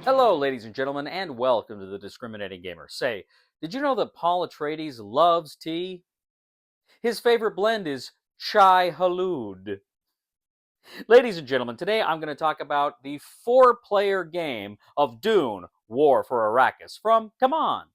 Hello, ladies and gentlemen, and welcome to the Discriminating Gamer. Say, did you know that Paul Atreides loves tea? His favorite blend is Chai Halud. Ladies and gentlemen, today I'm going to talk about the four-player game of Dune: War for Arrakis from CMON.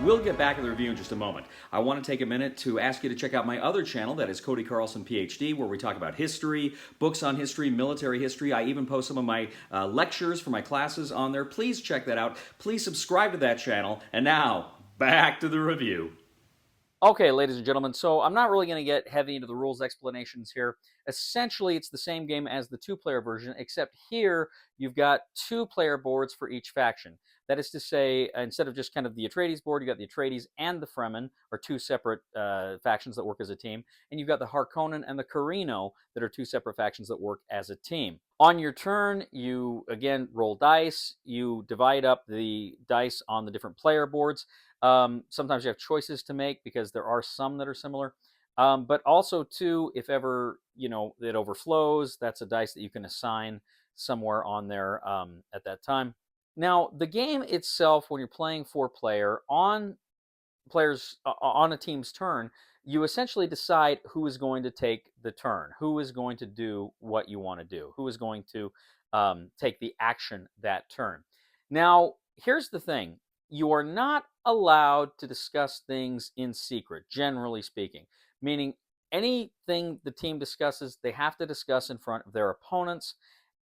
We'll get back to the review in just a moment. I want to take a minute to ask you to check out my other channel, that is Cody Carlson, PhD, where we talk about history, books on history, military history. I even post some of my lectures for my classes on there. Please check that out. Please subscribe to that channel. And now, back to the review. Okay, ladies and gentlemen, so I'm not really going to get heavy into the rules explanations here. Essentially, it's the same game as the two-player version, except here you've got two-player boards for each faction. That is to say, instead of just kind of the Atreides board, you've got the Atreides and the Fremen, or two separate factions that work as a team. And you've got the Harkonnen and the Carino that are two separate factions that work as a team. On your turn, you, again, roll dice. You divide up the dice on the different player boards. Sometimes you have choices to make because there are some that are similar. But also, too, if ever, it overflows, that's a dice that you can assign somewhere on there at that time. Now, the game itself, when you're playing four-player, on a team's turn, you essentially decide who is going to take the turn, who is going to do what you want to do, who is going to take the action that turn. Now, here's the thing. You are not allowed to discuss things in secret, generally speaking, meaning anything the team discusses, they have to discuss in front of their opponents.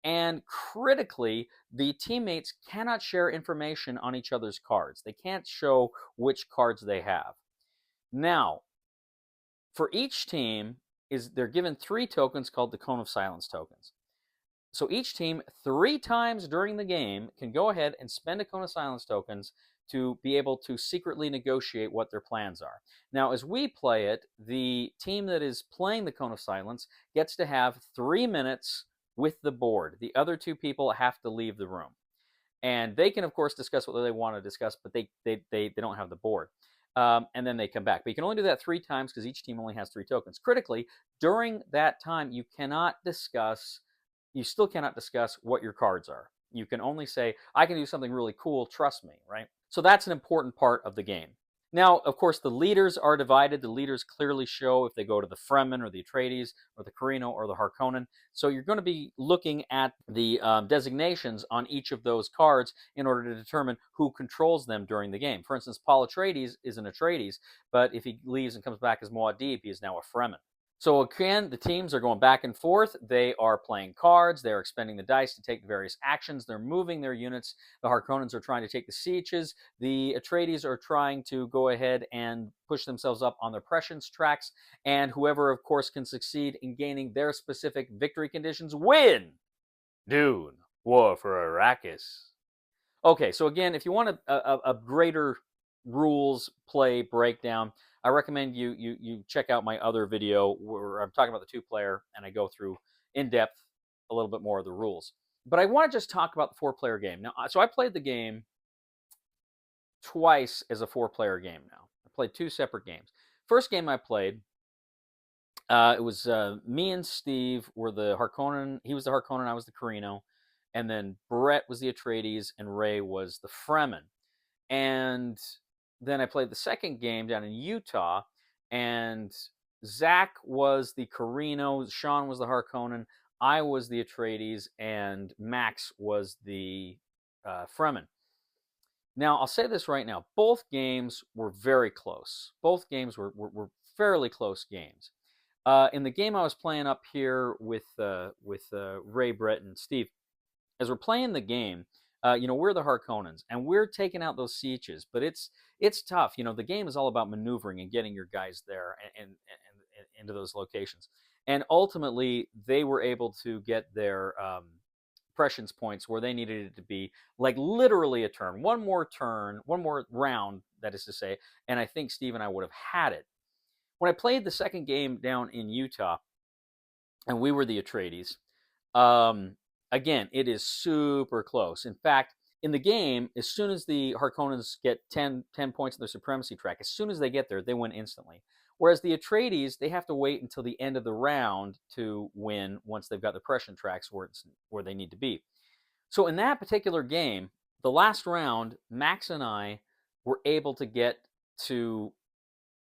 And critically, the teammates cannot share information on each other's cards. They can't show which cards they have. Now, for each team, they're given 3 tokens called the Cone of Silence tokens. So each team, 3 times during the game, can go ahead and spend a Cone of Silence tokens to be able to secretly negotiate what their plans are. Now, as we play it, the team that is playing the Cone of Silence gets to have 3 minutes with the board. The other 2 people have to leave the room. And they can, of course, discuss what they want to discuss, but they don't have the board. And then they come back. But you can only do that 3 times because each team only has 3 tokens. Critically, during that time, you still cannot discuss what your cards are. You can only say, I can do something really cool, trust me, right? So that's an important part of the game. Now, of course, the leaders are divided. The leaders clearly show if they go to the Fremen or the Atreides or the Carino or the Harkonnen. So you're going to be looking at the designations on each of those cards in order to determine who controls them during the game. For instance, Paul Atreides is an Atreides, but if he leaves and comes back as Maud'dib, he is now a Fremen. So again, the teams are going back and forth. They are playing cards. They're expending the dice to take the various actions. They're moving their units. The Harkonnens are trying to take the sieges. The Atreides are trying to go ahead and push themselves up on their prescience tracks. And whoever, of course, can succeed in gaining their specific victory conditions win. Dune: War for Arrakis. Okay, so again, if you want a greater rules play breakdown, I recommend you check out my other video where I'm talking about the 2-player and I go through in depth a little bit more of the rules. But I want to just talk about the 4-player game. Now, so I played the game twice as a 4-player game now. I played 2 separate games. First game I played, It was me and Steve were the Harkonnen. He was the Harkonnen, I was the Carino, and then Brett was the Atreides, and Ray was the Fremen. And then I played the second game down in Utah, and Zach was the Carino, Sean was the Harkonnen, I was the Atreides, and Max was the Fremen. Now, I'll say this right now. Both games were very close. Both games were fairly close games. In the game I was playing up here with Ray, Brett, and Steve, as we're playing the game, we're the Harkonnens, and we're taking out those sieges. But it's tough. The game is all about maneuvering and getting your guys there and into those locations. And ultimately, they were able to get their prescience points where they needed it to be, like literally a turn, one more round, that is to say. And I think Steve and I would have had it. When I played the second game down in Utah, and we were the Atreides, again, it is super close. In fact, in the game, as soon as the Harkonnens get 10 points in their supremacy track, as soon as they get there, they win instantly. Whereas the Atreides, they have to wait until the end of the round to win once they've got the prescient tracks where they need to be. So in that particular game, the last round, Max and I were able to get to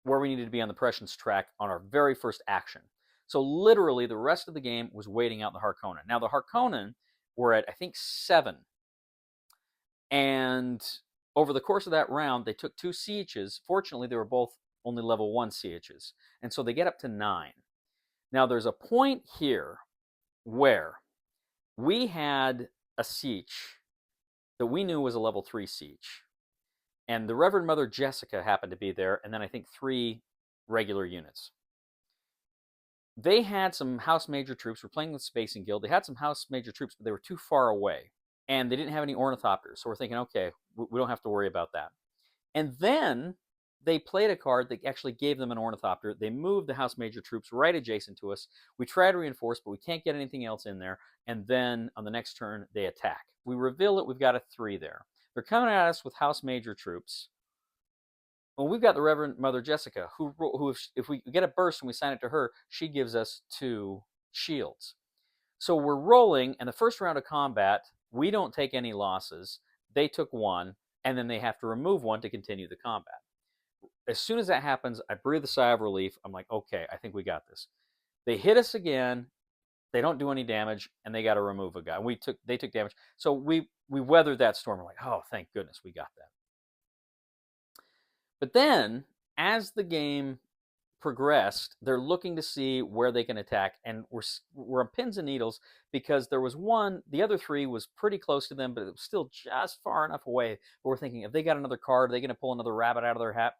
where we needed to be on the prescience track on our very first action. So literally the rest of the game was waiting out the Harkonnen. Now the Harkonnen were at, I think, 7. And over the course of that round, they took 2 sieges. Fortunately, they were both only level 1 sieges. And so they get up to 9. Now there's a point here where we had a siege that we knew was a level 3 siege. And the Reverend Mother Jessica happened to be there, and then I think 3 regular units. They had some House Major troops. We're playing with Spacing Guild. They had some House Major troops, but they were too far away. And they didn't have any ornithopters. So we're thinking, okay, we don't have to worry about that. And then they played a card that actually gave them an ornithopter. They moved the House Major troops right adjacent to us. We try to reinforce, but we can't get anything else in there. And then on the next turn, they attack. We reveal it. We've got a 3 there. They're coming at us with House Major troops. Well, we've got the Reverend Mother Jessica, who if we get a burst and we sign it to her, she gives us 2 shields. So we're rolling, and the first round of combat, we don't take any losses. They took 1, and then they have to remove 1 to continue the combat. As soon as that happens, I breathe a sigh of relief. I'm like, okay, I think we got this. They hit us again. They don't do any damage, and they got to remove a guy. They took damage. So we weathered that storm. We're like, oh, thank goodness we got that. But then, as the game progressed, they're looking to see where they can attack, and we're on pins and needles because there was one. The other 3 was pretty close to them, but it was still just far enough away. But we're thinking, if they got another card, are they going to pull another rabbit out of their hat?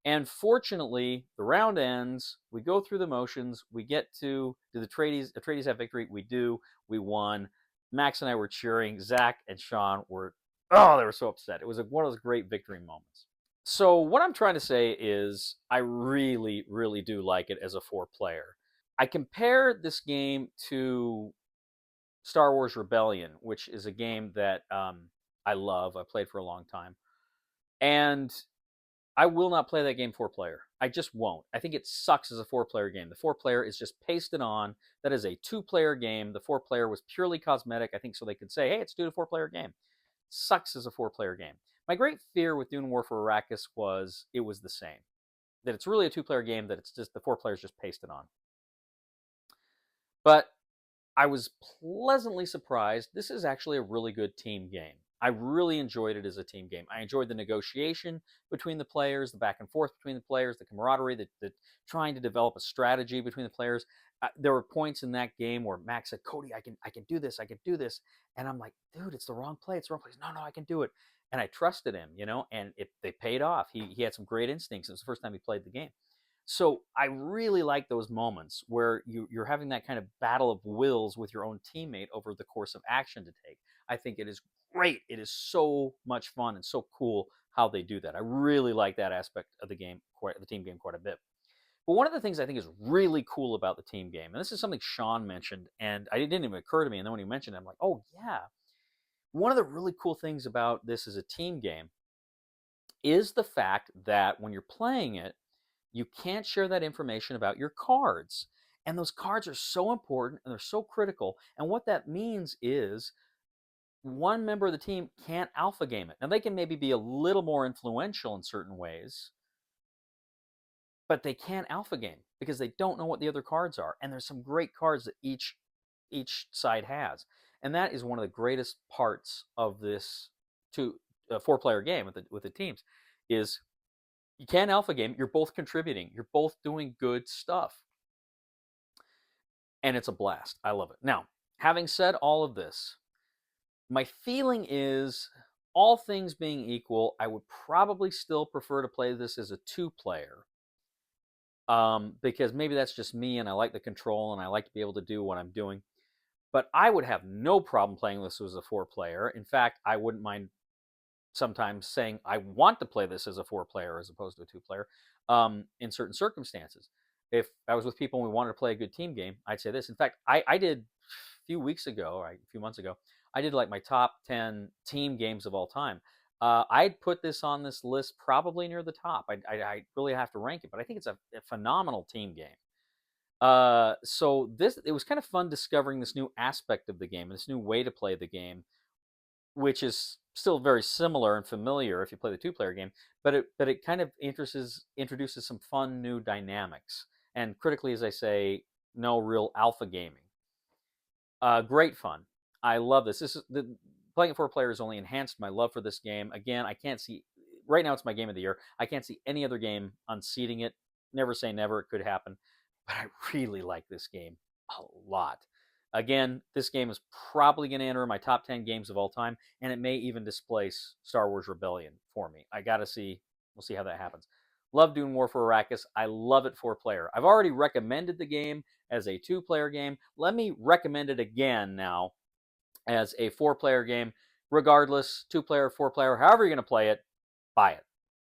And fortunately, the round ends. We go through the motions. We get to the Atreides have victory. We do. We won. Max and I were cheering. Zach and Sean were, they were so upset. It was one of those great victory moments. So what I'm trying to say is I really, really do like it as a 4-player. I compare this game to Star Wars Rebellion, which is a game that I love. I played for a long time. And I will not play that game 4-player. I just won't. I think it sucks as a 4-player game. The 4-player is just pasted on. That is a 2-player game. The 4-player was purely cosmetic, I think, so they could say, hey, it's a 4-player game. Sucks as a 4-player game. My great fear with Dune War for Arrakis was it was the same. That it's really a 2-player game, that it's just the 4 players just pasted on. But I was pleasantly surprised. This is actually a really good team game. I really enjoyed it as a team game. I enjoyed the negotiation between the players, the back and forth between the players, the camaraderie, the trying to develop a strategy between the players. There were points in that game where Max said, Cody, I can do this, I can do this. And I'm like, dude, it's the wrong play, it's the wrong place. No, I can do it. And I trusted him, and they paid off. He had some great instincts. It was the first time he played the game. So I really like those moments where you're having that kind of battle of wills with your own teammate over the course of action to take. I think it is great. It is so much fun and so cool how they do that. I really like that aspect of the game, the team game, quite a bit. But one of the things I think is really cool about the team game, and this is something Sean mentioned, and it didn't even occur to me, and then when he mentioned it, I'm like, oh yeah. One of the really cool things about this as a team game is the fact that when you're playing it, You can't share that information about your cards. And those cards are so important and they're so critical. And what that means is one member of the team can't alpha game it. Now, they can maybe be a little more influential in certain ways, but they can't alpha game because they don't know what the other cards are. And there's some great cards that each side has. And that is one of the greatest parts of this four-player game with the teams is you can't alpha game. You're both contributing. You're both doing good stuff. And it's a blast. I love it. Now, having said all of this, my feeling is, all things being equal, I would probably still prefer to play this as a two-player. Because maybe that's just me and I like the control and I like to be able to do what I'm doing. But I would have no problem playing this as a four-player. In fact, I wouldn't mind sometimes saying I want to play this as a four-player as opposed to a two-player in certain circumstances. If I was with people and we wanted to play a good team game, I'd say this. In fact, I did a few months ago, I did like my top 10 team games of all time. I'd put this on this list probably near the top. I really have to rank it, but I think it's a phenomenal team game. So it was kind of fun discovering this new aspect of the game, this new way to play the game, which is still very similar and familiar if you play the two-player game, but it kind of introduces some fun new dynamics. And critically, as I say, no real alpha gaming. Great fun. I love this. Playing it 4 players only enhanced my love for this game. Again, I can't see right now. It's my game of the year. I can't see any other game unseating it. Never say never. It could happen, but I really like this game a lot. Again, this game is probably going to enter my top 10 games of all time, and it may even displace Star Wars Rebellion for me. I gotta see. We'll see how that happens. Love Dune War for Arrakis. I love it 4-player. I've already recommended the game as a 2-player game. Let me recommend it again now as a 4-player game. Regardless, 2-player, 4-player, however you're going to play it, buy it.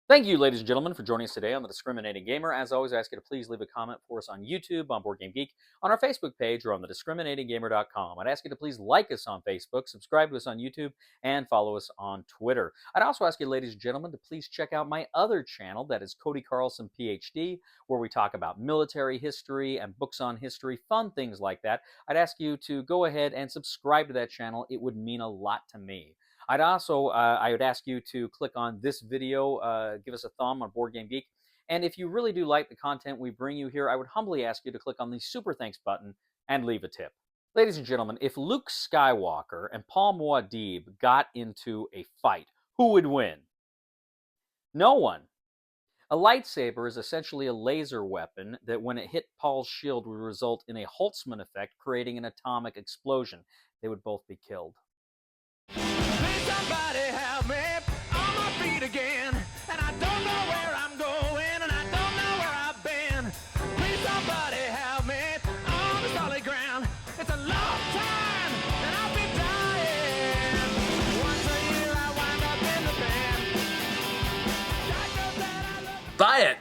Thank you, ladies and gentlemen, for joining us today on The Discriminating Gamer. As always, I ask you to please leave a comment for us on YouTube, on Board Game Geek, on our Facebook page, or on thediscriminatinggamer.com. I'd ask you to please like us on Facebook, subscribe to us on YouTube, and follow us on Twitter. I'd also ask you, ladies and gentlemen, to please check out my other channel, that is Cody Carlson, PhD, where we talk about military history and books on history, fun things like that. I'd ask you to go ahead and subscribe to that channel. It would mean a lot to me. I would ask you to click on this video, give us a thumb on Board Game Geek. And if you really do like the content we bring you here, I would humbly ask you to click on the Super Thanks button and leave a tip. Ladies and gentlemen, if Luke Skywalker and Paul Maud'dib got into a fight, who would win? No one. A lightsaber is essentially a laser weapon that when it hit Paul's shield would result in a Holtzman effect, creating an atomic explosion. They would both be killed. Somebody help me on my feet again, and I don't know where I'm going, and I don't know where I've been. Please somebody help me on the solid ground. It's a long time, and I'll be dying. Once a year I wind up in the band. Buy it!